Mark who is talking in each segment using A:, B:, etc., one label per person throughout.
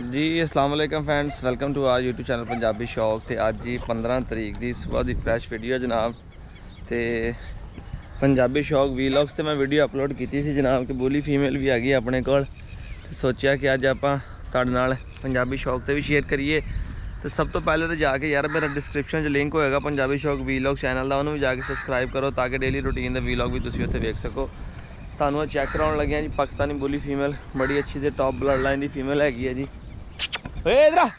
A: जी अस्सलाम वालेकुम friends, welcome to our YouTube channel Punjabi शौक। तो अज जी 15 तरीक की सुबह की फ्रैश वीडियो जनाब। तो पंजाबी शौक वीलॉग्स तो मैं वीडियो अपलोड की थी जनाब कि बुली फीमेल भी आ गई अपने को। सोचा कि अज आप पंजाबी शौक से भी शेयर करिए। तो सब तो पहले तो जाके यार मेरा डिस्क्रिप्शन लिंक होएगा पंजाबी शौक वीलॉग चैनल का, उन्होंने भी जाके सबसक्राइब करो ताकि डेली रूटीन के वीलॉग भी तुम उत्थे वेख सको। थानू चैक कराउन लगे जी पाकिस्तानी बुली फीमेल बड़ी अच्छी तो टॉप ब्लड लाइन की फीमेल हैगी है जी। इधर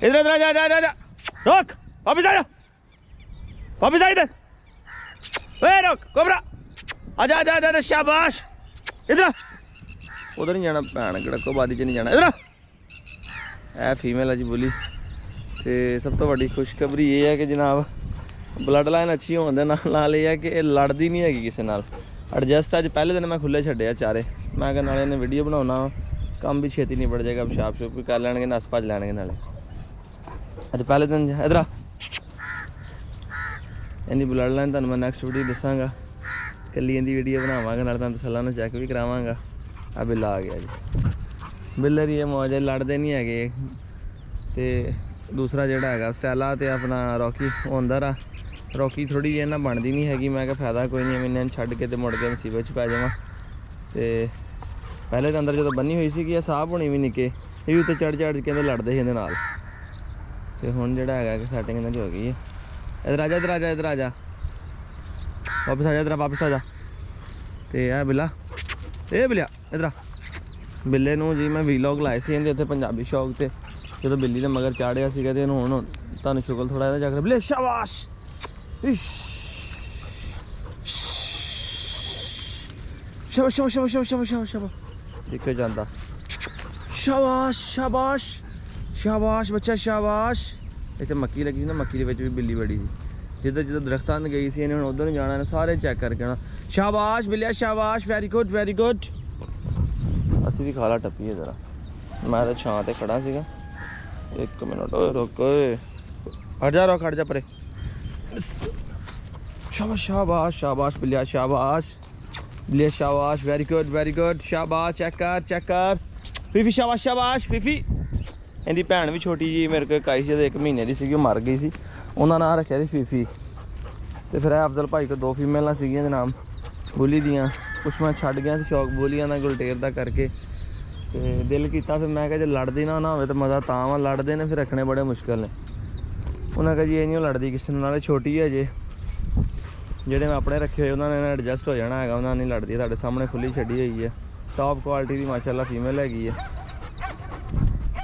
A: इधर इधर जा जा जा जा रोक वापिस आ जा वापिस आ इधर रोक कोबरा आजा आजा आजा शाबाश इधर उधर नहीं जाना भैन गड़को बादी च नहीं जाना इधर ए फीमेल है जी बुली। तो सब तो बड़ी खुशखबरी ये है कि जनाब ब्लड लाइन अच्छी होने नाल ये है कि लड़ती नहीं हैगी किसी नाल। एडजस्ट अज पहले दिन मैं खुले छड्डे चारे, मैं क्या नाले ने वीडियो बनाना काम भी छेती नहीं बढ़ जाएगा, पेशाब शूब भी कर लैनगे नस भज लैनगे नाले। अज पहले दिन इधर इनकी ब्लड लाइन तुहानू मैं नैक्सट वीडियो दसांगा, कली इनकी वीडियो बनावांगा नाले तुहानू तसल्ला नाल चैक भी करावांगा। आ बिल्ला आ गया जी, बिल्लर ही मौज है, लड़ते नहीं है। तो दूसरा जोड़ा है स्टैला तो अपना रॉकी अंदर आ, रॉकी थोड़ी जी ना बनती नहीं हैगी। मैं क्या फायदा कोई नहीं मैंने छड्ड के तो मुड़ के मुसीबत पै जावां। तो पहले तो अंदर जो बनी हुई सी साहब होनी भी निके ये भी उत्ते चढ़ के लड़ते ही नाल। तो हुण जिहड़ा है सैटिंग इन्हां दी हो गई है। इधर आजा इधर आजा इधर आजा वापस आ जा इधर वापस आ जा। तो यह बिल्ला ये बिल्लिया इधर आ। बिल्ले नूं जी मैं वीलॉग लाए सी इहदे उत्ते पंजाबी शौक ते जो बिल्ली दे मगर चाढ़िया सीगा ते हुण तुहानूं शुगल थोड़ा इहदा जाकर बिल्ले शाबाश शाबाश शाबाश शाबाश शाबाश शाबाश शाबाश दिखे जाता शाबाश शाबाश शाबाश बच्चा शाबाश। इतने मक्की लगी ना, मक्की भी बिल्ली बड़ी थी जिधर जिधर दरख्तां गई सी इन्हें उधर नहीं जाना, सारे चेक करके आना। शाबाश बिल्लिया शाबाश वेरी गुड वेरी गुड। असी भी खाला टप्पी है जरा, मैं तो छां ते खड़ा सीगा। एक मिनट रुक हट जा रोक हट जा परे। शाबाश शाबाश शाबाश बिल्लिया शाबाश बिल्लिया शाबाश वेरी गुड शाबाश। चेक कर फीफी शाबाश शाबाश फीफी। इनकी भैन भी छोटी जी मेरे को आई सी 1 महीने की सी, मर गई सी, उन्होंने नाम रखा थी फीफी। तो फिर अफजल भाई को 2 फीमेल सीगियां जनाब बुली दियाँ, कुछ मैं छड्ड गया शौक बुलियां का गुलटेर का करके। तो दिल किया फिर मैं जो लड़ती ना हो तो मज़ा ता वा, लड़ते हैं फिर रखने बड़े मुश्किल ने। उन्हें कहा जी ये नहीं लड़ती किसी नाल, छोटी है जे ਜਿਹੜੇ मैं अपने रखे हुए उन्होंने एडजस्ट हो जाना है, उन्होंने नहीं लड़ती। साढ़े सामने खुली छड़ी हुई है, टॉप क्वालिटी की माशाल्लाह फीमेल हैगी है।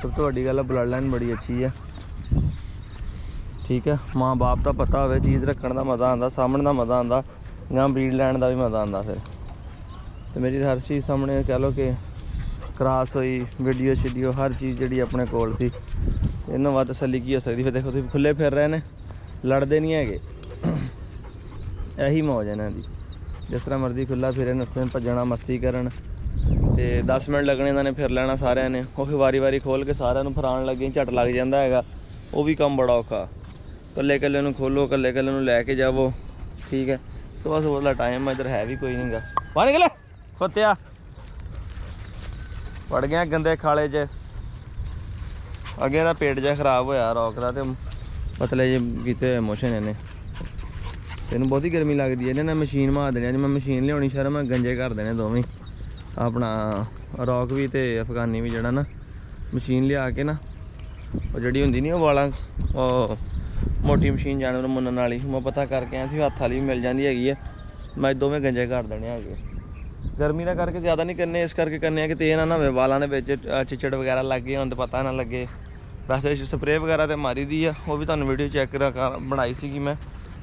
A: सब तो बड़ी गल ब्लड लाइन बड़ी अच्छी है, ठीक है। माँ बाप का पता हो चीज़ रखने का मज़ा आता, सामने का मज़ा आता, या ब्रीड लैन का भी मज़ा आता। फिर तो मेरी हर चीज़ सामने कह लो कि क्रॉस हुई वीडियो शीडियो हर चीज़ जी अपने कोल सी, इन्हों वह तसली की हो सकती। फिर देखो तुम खुले फिर रहे हैं, लड़ते नहीं है, यही मौज है इन्हों की। जिस तरह मर्जी खुला फिर नस्सन भजना मस्ती करन। तो 10 मिनट लगने इन्होंने फिर लेना सारे ने, वो फिर वारी वारी खोल के सारे फरान लगे झट लग जाता है, वो भी काम बड़ा औखा। कल्ले कल्ले खोलो कल्ले कल्ले लैके जावो, ठीक है। सुबह सुबह का टाइम इधर है भी कोई नहीं गा, बाहर निकले खोत्या पड़ गया गंदे खाले च। अगे का पेट जहा खराब होया रॉक का, तो पतले जे किए मोशन इन्हें। तेन बहुत ही गर्मी लगती है, इन्हें मशीन मार देनी। जो मैं मशीन लिया शहर मैं गंजे कर देने दोवें, अपना रॉक भी तो अफगानी भी जरा ना मशीन लिया के ना वो जी होंगी नहीं वाला मोटी मशीन जानवर मुनन वाली, मैं पता करके आया हत्थ वाली भी मिल जाती हैगी है। मैं दोवें गंजे कर देने है। गर्मी का करके ज़्यादा नहीं करने, इस करके करने कि तेल ना हो वालों के चिचड़ वगैरह लग गए हों तो पता ना लगे। वैसे स्प्रे वगैरह तो मारी दी है, वो भी तुहानू वीडियो चेक बनाई सी मैं,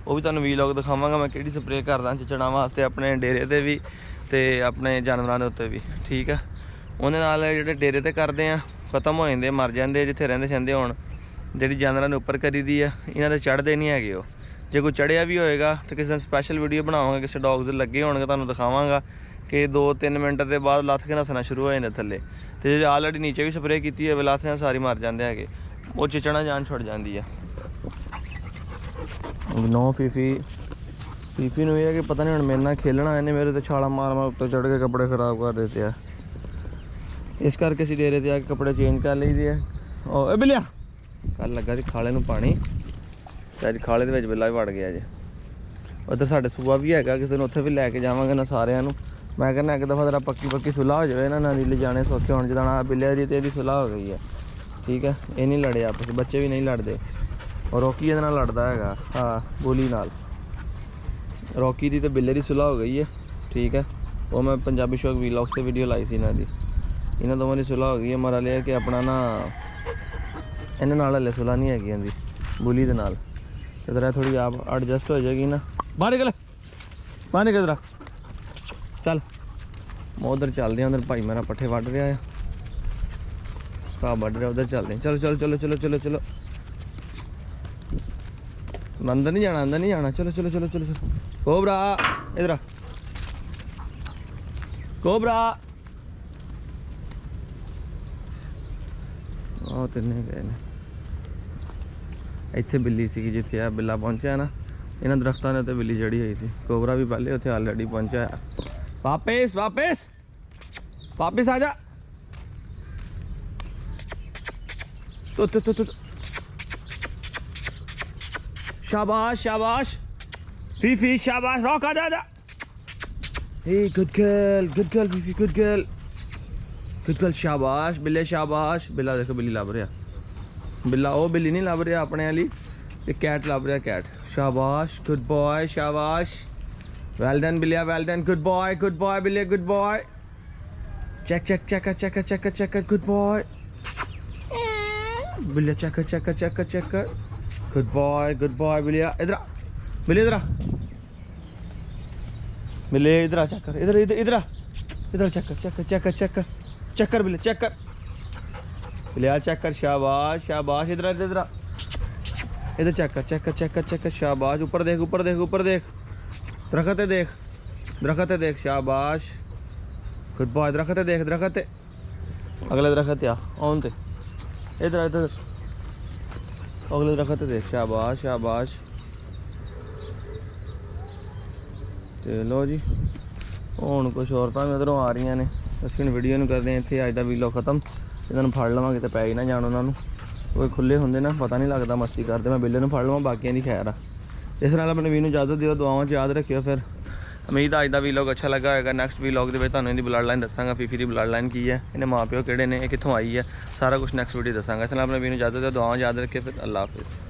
A: वो भी तुहानू वीलॉग दिखावांगा मैं कि स्प्रे करदा चिचड़ां वास्ते अपने डेरे ते भी तो अपने जानवरों के उत्ते भी, ठीक है। उन्हें नाल जिहड़े डेरे ते करते हैं खत्म हो जाते, मर जाते जिथे रहिंदे सहिंदे होण। जिहड़ी जानवरों ने उपर करी दी है इन्हां दे चढ़ते नहीं है। जे कोई चढ़िया भी होएगा तो किसी स्पैशल वीडियो बनावांगा, किसी डॉग दे लगे होणगे तुहानू दिखावांगा कि 2-3 मिनट के बाद लथ के नसना शुरू हो जाते थले। तो जे ऑलरेडी नीचे भी स्प्रे की है लथ सारी मर जाते हैं, वो चिचड़ा जान छुड़ जाती है। नो फीफी फीफी नूं ये है कि पता नहीं हुण मेरे नाल खेलना, इन्हें मेरे तो छाला मार मार उत्ते चढ़ के कपड़े खराब कर देते हैं। इस करके असीं डेरे ते आके कपड़े चेंज कर लईदे आ। ओ बिल्लिया कल लगा सी खाले नूं पानी ते अज खाले दे विच बिल्ला भी वड़ गया जे। उधर साडे सूआ भी हैगा, किसी नूं उत्थे भी लैके जावांगे ना सारिਆਂ ਨੂੰ। मैं कहना एक दफ़ा तेरा पक्की सुलह हो जाए ना नहीं ले जाने सौखे होने जिदा बिल्ले दी तेरी सुलह हो गई है। ठीक है, ये नहीं लड़े आपस बच्चे भी नहीं लड़ते। और रॉकी ये लड़ता है हाँ बोली नाल। रॉकी की तो बिल्ले की सुलह हो गई है। ठीक है, वो मैं पंजाबी शौक वीलॉग्स से वीडियो लाई सी इन्हों की। इन्होंने दोवों की सुलह हो गई है। मरा लिया कि अपना ना इन्हें नाल हले सुलह नहीं हैगी इनकी बुली दे नाल। तेरा थोड़ी आप एडजस्ट हो जाएगी ना। बाहर निकल बाहर निकल तेरा चल। मैं उधर चलते हैं, उधर भाई मेरा पट्ठे वढ़ रहा है, घाह वढ़ रहा, उधर चलते हैं। चलो चलो चलो चलो चलो चलो अंदर नहीं जाना, अंदर नहीं जाना। चलो चलो चलो चलो चलो कोबरा इधर आ, कोबरा आओ तिन्ने गए ने। इत्थे बिल्ली सी जिथे आ बिल्ला पहुंचा ना, इन्होंने दरख्तों ने तो बिल्ली चढ़ी हुई सी। कोबरा भी पहले उत्थे ऑलरेडी पहुंचा है। वापिस वापिस वापिस आ जा। तो शाबाश शाबाश फीफी शाबाश। रॉक आ जा। Hey good girl Fifi good girl शाबाश बिल्ले शाबाश। बिल्ला देखो बिल्ली लभ रहा, बिल्ला वो बिल्ली नहीं लभ रहा अपने वाली, कैट लभ रहा कैट। शाबाश गुड बॉय शाबाश। वेल डन बिल्लिया वेल डन। गुड बॉय बिल्ले good boy. Check check check check check check good boy बिल्लिया। Check check check check good boy बिल्लिया। इधर बिल्ली इधर बिल्ले इधर आ। चेक कर इधर इधर इधर इधर। Check check check check check कर बिल्ले चेक कर बिल्लिया चेक कर। शाबाश शाबाश। इधर इधर इधर चेक कर चेक चेक चेक शाबाश। ऊपर देख ऊपर देख ऊपर देख। दरख्त देख दरख्त देख शाबाश गुड बॉय। दरख्त देख दरख्त अगले दरख्त आ ऑन ते इधर इधर अगले दरख्त देख शाबाश शाबाश। तो लो जी हुण कुछ औरतां भी उधरों आ रही ने। असीं वीडियो नूं करदे इत्थे अज दा वीलॉग खत्म। इन्हां नूं फड़ लवांगे तो पै ही ना जाण उन्हां नूं, कोई खुले होंदे ना पता नहीं लगता मस्ती करते। मैं बिल्ले नूं फड़ लवां बाकियां दी खैर आ। इस नाल अपने वीर नूं इजाजत दिओ, दुआवां च याद रखियो। फिर उम्मीद अज दा वीलॉग अच्छा लगा होगा। नैक्सट वीलॉग दे विच तुहानूं इहदी ब्लड लाइन दसांगा, फीफी दी ब्लड लाइन की है, इहने माँ प्यो किहड़े ने, कित्थों आई है, सारा कुछ नैक्सट वीडियो दसांगा। इस नाल अपने वीर नूं इजाजत दिओ, दुआवां याद रखियो। फिर अल्लाह हाफिज़।